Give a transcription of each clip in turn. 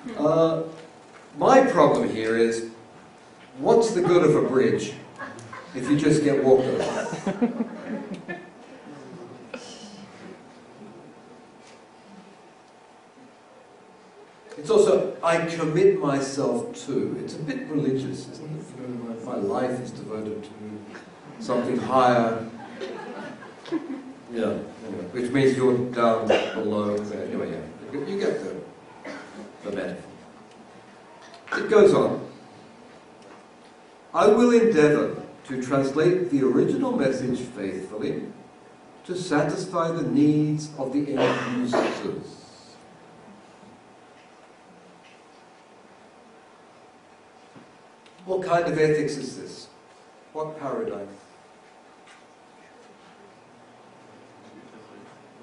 My problem here is, what's the good of a bridge if you just get walked over? It's also, I commit myself to. It's a bit religious, isn't it? You know, my life is devoted to something higher. Yeah, anyway, which means you're down below. Anyway, yeah, you get the metaphor. It goes on. I will endeavour to translate the original message faithfully to satisfy the needs of the end users. What kind of ethics is this? What paradigm?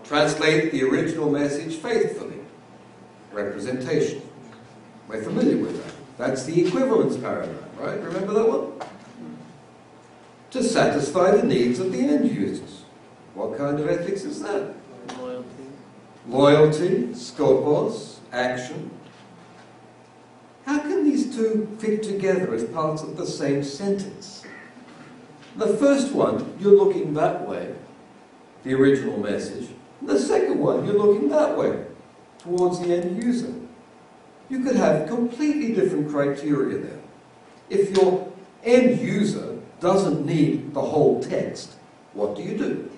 Translate the original message faithfully. Representation. We're familiar with that. That's the equivalence paradigm, right? Remember that one? To satisfy the needs of the end users. What kind of ethics is that? Loyalty. Loyalty, skopos, action. How can these two fit together as parts of the same sentence? The first one, you're looking that way, the original message. The second one, you're looking that way, towards the end user. You could have completely different criteria there. If your end user doesn't need the whole text, what do you do?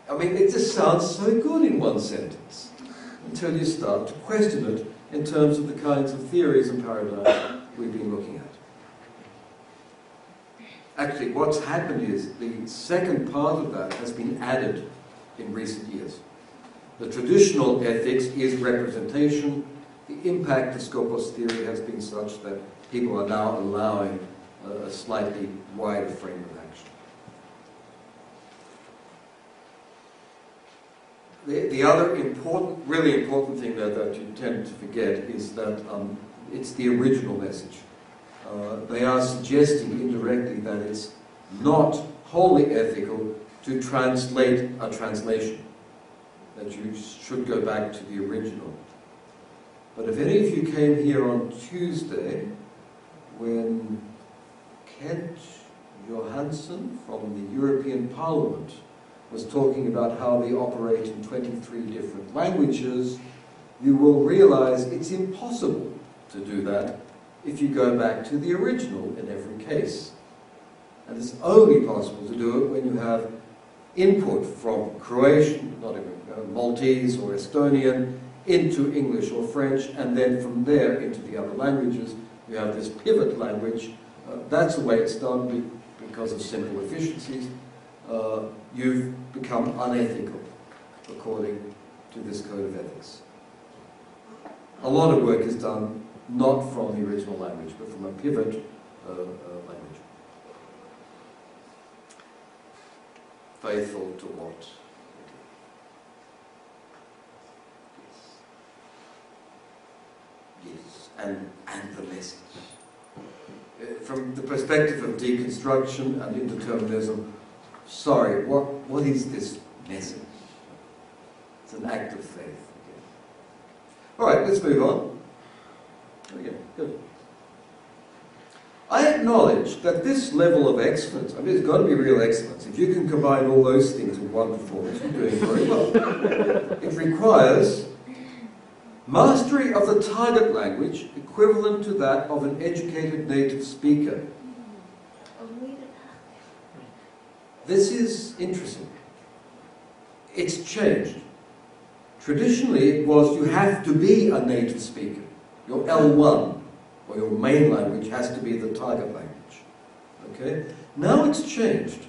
I mean, it just sounds so good in one sentence, until you start to question it in terms of the kinds of theories and paradigms we've been looking at. Actually, what's happened is the second part of that has been added in recent years. The traditional ethics is representation. The impact of Skopos theory has been such that people are now allowing a slightly wider frame of action. The other important, really important thing that you tend to forget is that it's the original message. They are suggesting indirectly that it's not wholly ethical to translate a translation, that you should go back to the original. But if any of you came here on Tuesday, when Kent Johansson from the European Parliament was talking about how they operate in 23 different languages, you will realize it's impossible to do that if you go back to the original in every case. And it's only possible to do it when you have input from Croatian, not even Maltese or Estonian, into English or French, and then from there into the other languages. You have this pivot language. That's the way it's done because of simple efficiencies. You've become unethical according to this code of ethics. A lot of work is done not from the original language, but from a pivot language. Faithful to what? Yes, and the message. From the perspective of deconstruction and indeterminism, sorry, what is this message? It's an act of faith. Okay. All right, let's move on. Okay, good. I acknowledge that this level of excellence, I mean, it's got to be real excellence. If you can combine all those things in one performance, you're doing very well. It requires mastery of the target language equivalent to that of an educated native speaker. This is interesting. It's changed. Traditionally, it was you have to be a native speaker. Your L1, or your main language, has to be the target language. Okay? Now it's changed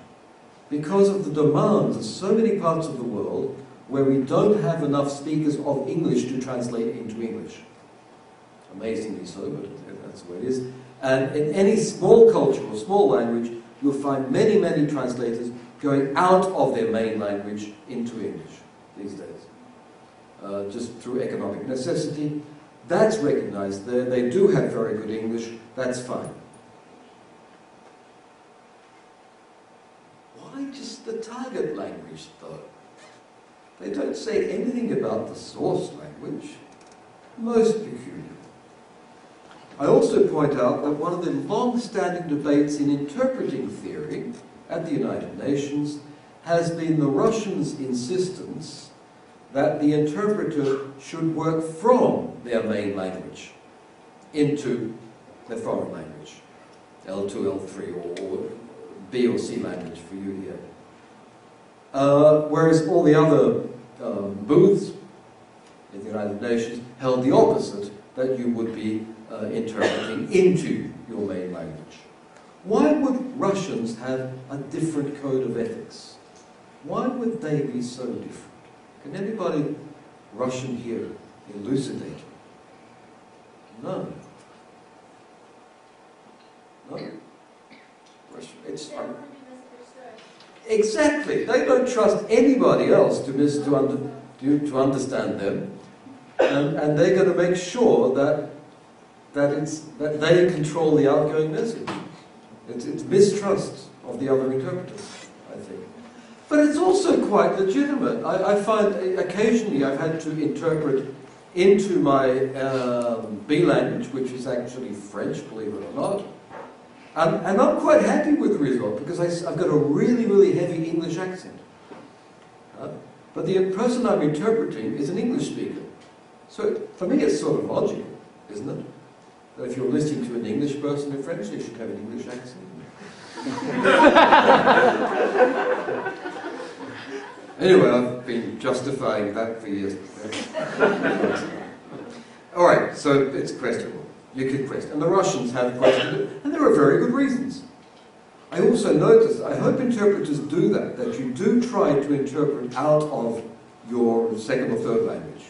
because of the demands of so many parts of the world where we don't have enough speakers of English to translate into English. Amazingly so, but that's the way it is. And in any small culture or small language, you'll find many, many translators going out of their main language into English these days, just through economic necessity. That's recognized there. They do have very good English. That's fine. Why just the target language, though? They don't say anything about the source language. Most peculiar. I also point out that one of the long-standing debates in interpreting theory at the United Nations has been the Russians' insistence that the interpreter should work from their main language into their foreign language, L2, L3, or B or C language for you here. Whereas all the other booths in the United Nations held the opposite, that you would be interpreting into your main language. Why would Russians have a different code of ethics? Why would they be so different? Can anybody Russian here elucidate? No. No? Russian. It's exactly. They don't trust anybody else to understand them, and they're going to make sure that they control the outgoing message. It's mistrust of the other interpreters, I think. But it's also quite legitimate. I find occasionally I've had to interpret into my B language, which is actually French, believe it or not. And I'm quite happy with the result, because I've got a really, really heavy English accent. But the person I'm interpreting is an English speaker. So for me it's sort of logical, isn't it? That if you're listening to an English person in French, they should have an English accent. Anyway, I've been justifying that for years. Alright, so it's questionable. You could question. And the Russians have questioned it, and there are very good reasons. I also notice, I hope interpreters do that you do try to interpret out of your second or third language.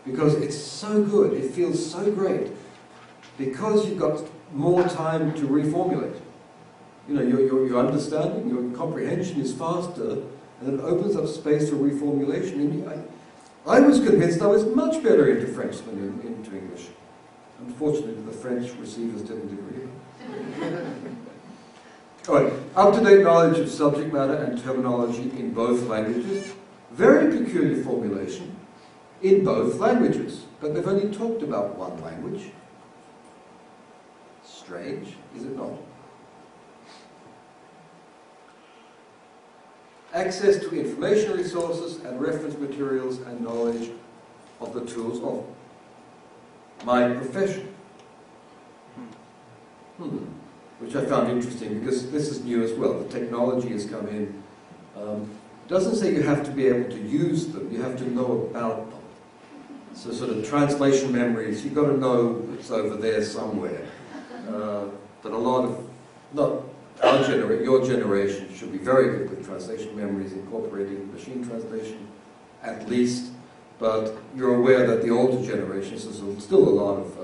Because it's so good, it feels so great. Because you've got more time to reformulate. You know, your understanding, your comprehension is faster, and it opens up space for reformulation. And I was convinced I was much better into French than into English. Unfortunately, the French receivers didn't agree. All right, up-to-date knowledge of subject matter and terminology in both languages. Very peculiar formulation in both languages, but they've only talked about one language. Strange, is it not? Access to information resources and reference materials and knowledge of the tools of my profession. Which I found interesting, because this is new as well. The technology has come in. It doesn't say you have to be able to use them, you have to know about them. So sort of translation memories, you've got to know it's over there somewhere. But a lot of, not our generation, your generation should be very good with translation memories, incorporating machine translation, at least. But you're aware that the older generations, there's still a lot of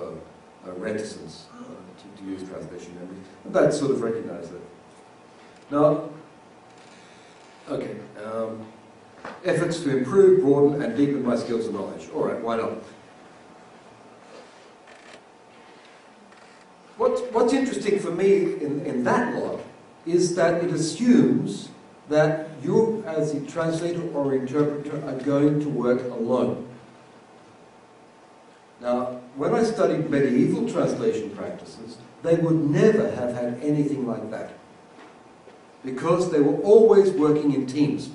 reticence to use translation memory. And that sort of recognise that. Now, okay, efforts to improve, broaden and deepen my skills and knowledge. All right, why not? What's interesting for me in that lot is that it assumes that you, as a translator or interpreter, are going to work alone. Now, when I studied medieval translation practices, they would never have had anything like that, because they were always working in teams.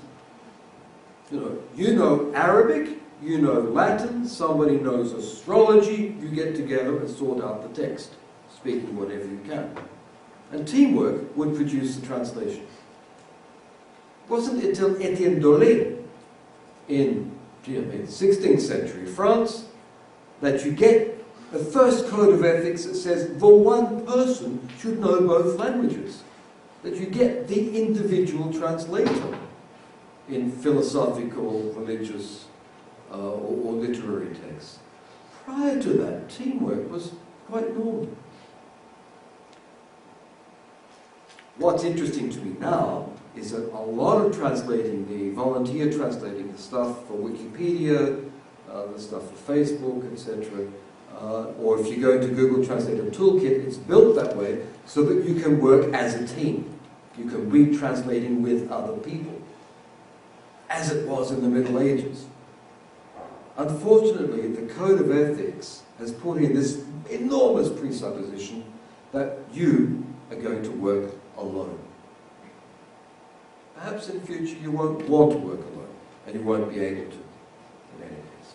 You know Arabic, you know Latin, somebody knows astrology, you get together and sort out the text, speaking whatever you can. And teamwork would produce the translation. It wasn't until Etienne Dolet in 16th century France that you get the first code of ethics that says the one person should know both languages. That you get the individual translator in philosophical, religious, or literary texts. Prior to that, teamwork was quite normal. What's interesting to me now is that a lot of translating, the volunteer translating the stuff for Wikipedia, the stuff for Facebook, etc., or if you go into Google Translator Toolkit, it's built that way so that you can work as a team. You can be translating with other people. as it was in the Middle Ages. Unfortunately, the Code of Ethics has put in this enormous presupposition that you are going to work alone. Perhaps in future you won't want to work alone, and you won't be able to, in any case.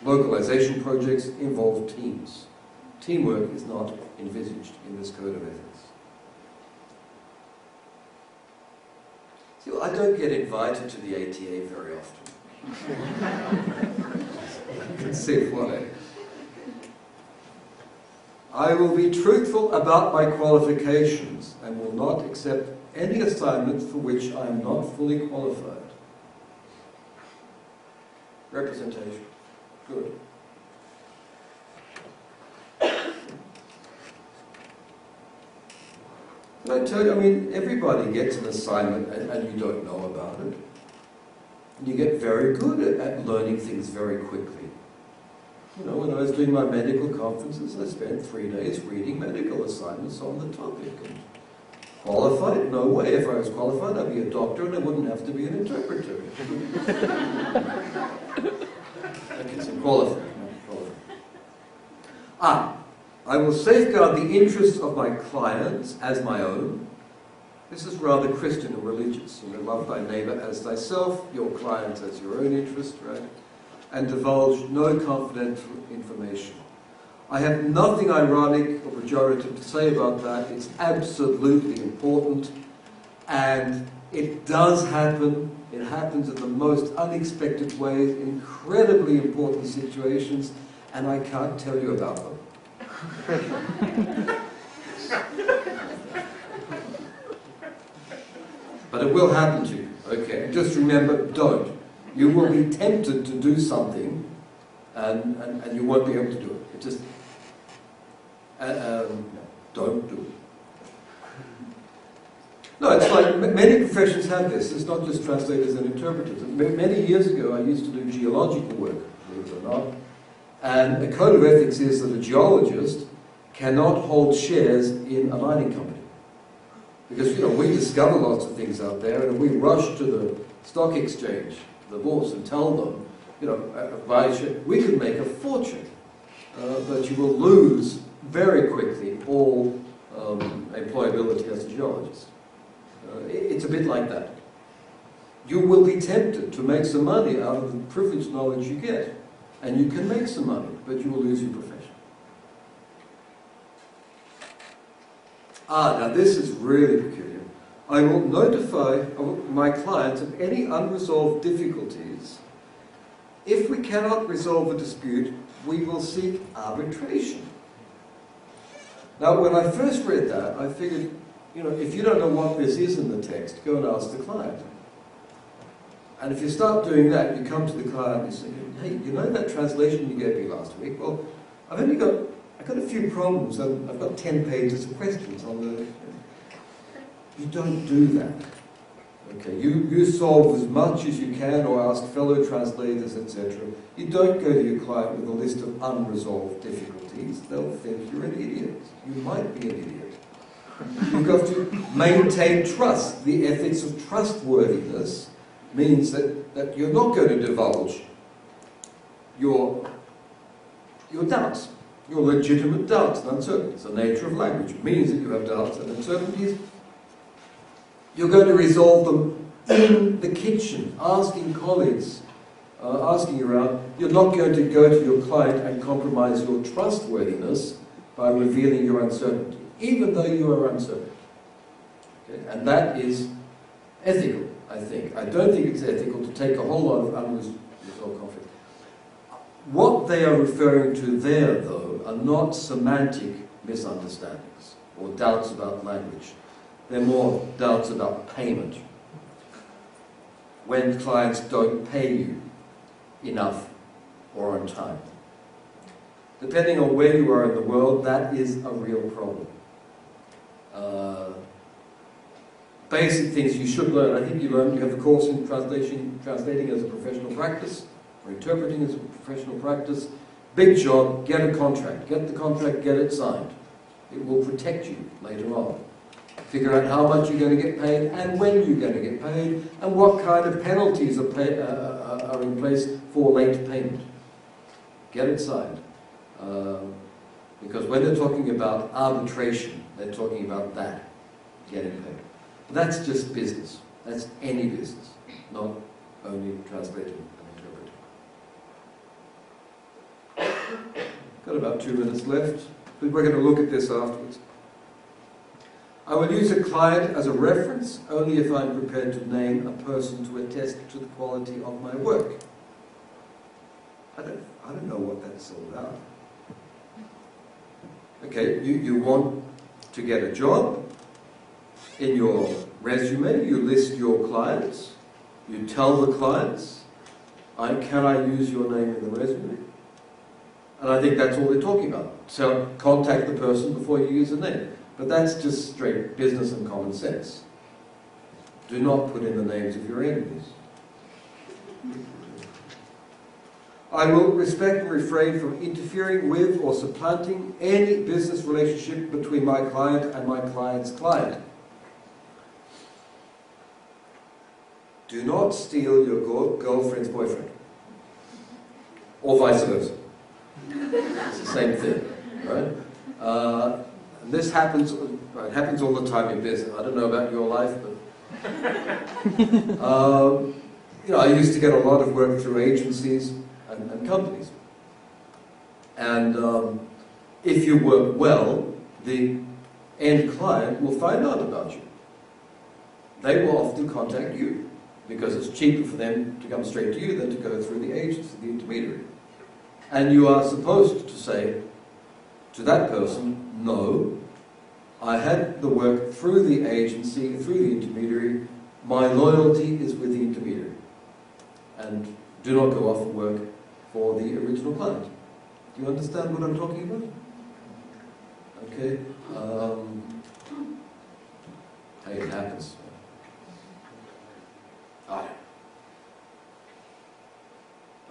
Localization projects involve teams. Teamwork is not envisaged in this Code of Ethics. See, I don't get invited to the ATA very often. You can see why. I will be truthful about my qualifications and will not accept any assignment for which I am not fully qualified. Representation. Good. Can I tell you, I mean, everybody gets an assignment and you don't know about it. And you get very good at learning things very quickly. You know, when I was doing my medical conferences, I spent 3 days reading medical assignments on the topic. And qualified? No way. If I was qualified, I'd be a doctor and I wouldn't have to be an interpreter. Okay, so qualified. I will safeguard the interests of my clients as my own. This is rather Christian and religious. You know, love thy neighbor as thyself, your client as your own interest, right? And divulge no confidential information. I have nothing ironic or pejorative to say about that. It's absolutely important, and it does happen. It happens in the most unexpected ways, incredibly important situations, and I can't tell you about them. But it will happen to you, okay? Just remember, don't. You will be tempted to do something and you won't be able to do it. It just, don't do it. No, it's like many professions have this. It's not just translators and interpreters. Many years ago, I used to do geological work, believe it or not. And the Code of Ethics is that a geologist cannot hold shares in a mining company. Because, you know, we discover lots of things out there, and if we rush to the stock exchange, the bourse, and tell them, you know, buy a share, we could make a fortune. But you will lose very quickly all employability as a geologist. It's a bit like that. You will be tempted to make some money out of the privileged knowledge you get. And you can make some money, but you will lose your profession. Now this is really peculiar. I will notify my clients of any unresolved difficulties. If we cannot resolve a dispute, we will seek arbitration. Now, when I first read that, I figured, you know, if you don't know what this is in the text, go and ask the client. And if you start doing that, you come to the client and you say, hey, you know that translation you gave me last week? Well, I've got a few problems. I've got 10 pages of questions on the... You don't do that. Okay, you solve as much as you can or ask fellow translators, etc. You don't go to your client with a list of unresolved difficulties. They'll think you're an idiot. You might be an idiot. You've got to maintain trust. The ethics of trustworthiness means that you're not going to divulge your doubts, your legitimate doubts and uncertainties. The nature of language means that you have doubts and uncertainties. You're going to resolve them in the kitchen, asking colleagues, asking around. You're not going to go to your client and compromise your trustworthiness by revealing your uncertainty, even though you are uncertain. Okay? And that is ethical, I think. I don't think it's ethical to take a whole lot of unresolved conflict. What they are referring to there, though, are not semantic misunderstandings or doubts about language. They're more doubts about payment. When clients don't pay you enough or on time. Depending on where you are in the world, that is a real problem. Basic things you should learn. I think you have a course in translating as a professional practice, or interpreting as a professional practice. Big job, get a contract. Get the contract, get it signed. It will protect you later on. Figure out how much you're going to get paid and when you're going to get paid and what kind of penalties are in place for late payment. Get it signed. Because when they're talking about arbitration, they're talking about that, getting paid. That's just business. That's any business, not only translating and interpreting. Got about 2 minutes left. We're going to look at this afterwards. I will use a client as a reference only if I'm prepared to name a person to attest to the quality of my work. I don't know what that's all about. Okay, you want to get a job. In your resume, you list your clients. You tell the clients, can I use your name in the resume? And I think that's all they're talking about. So contact the person before you use the name. But that's just straight business and common sense. Do not put in the names of your enemies. I will respect and refrain from interfering with or supplanting any business relationship between my client and my client's client. Do not steal your girlfriend's boyfriend. Or vice versa. It's the same thing, right? And this happens, it happens all the time in business. I don't know about your life, but I used to get a lot of work through agencies and companies. And if you work well, the end client will find out about you. They will often contact you because it's cheaper for them to come straight to you than to go through the agency, the intermediary. And you are supposed to say to that person, no, I had the work through the agency, through the intermediary, my loyalty is with the intermediary. And do not go off and work for the original client. Do you understand what I'm talking about? Okay. Hey, it happens.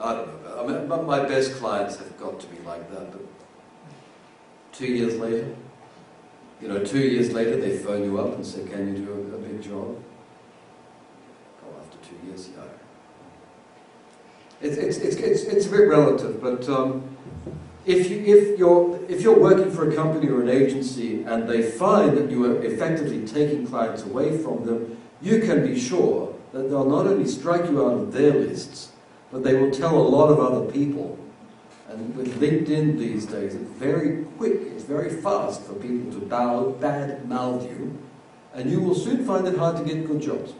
I don't know. I mean, my best clients have got to be like that, but 2 years later, 2 years later they phone you up and say, can you do a big job? Oh, after 2 years, yeah. It's a bit relative, but if you're working for a company or an agency and they find that you are effectively taking clients away from them, you can be sure that they'll not only strike you out of their lists, but they will tell a lot of other people. And with LinkedIn these days, it's very quick, it's very fast for people to bad mouth you, and you will soon find it hard to get good jobs.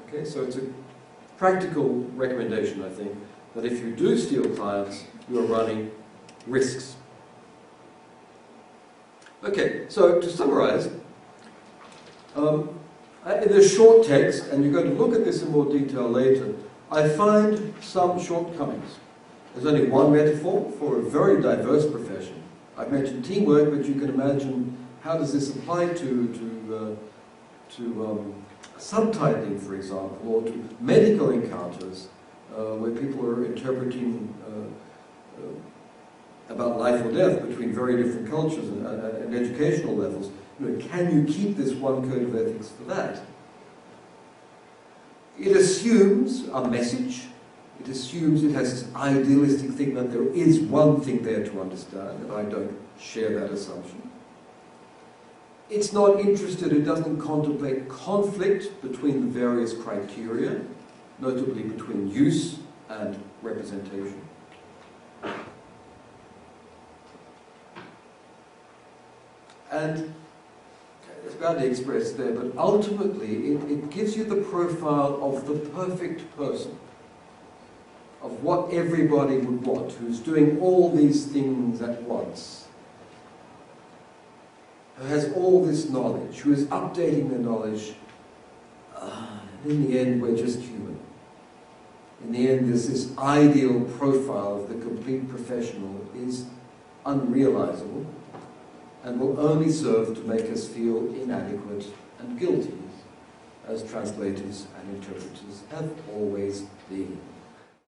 Okay, so it's a practical recommendation, I think, that if you do steal clients, you are running risks. Okay, so to summarize, in this short text, and you're going to look at this in more detail later, I find some shortcomings. There's only one metaphor for a very diverse profession. I've mentioned teamwork, but you can imagine how does this apply to subtitling, for example, or to medical encounters where people are interpreting about life or death between very different cultures and educational levels. Can you keep this one code of ethics for that? It assumes a message. It assumes it has this idealistic thing that there is one thing there to understand, and I don't share that assumption. It's not interested, it doesn't contemplate conflict between the various criteria, notably between use and representation. And it's badly expressed there, but ultimately it gives you the profile of the perfect person, of what everybody would want, who's doing all these things at once, who has all this knowledge, who is updating their knowledge. In the end, we're just human. In the end, this ideal profile of the complete professional is unrealizable and will only serve to make us feel inadequate and guilty, as translators and interpreters have always been.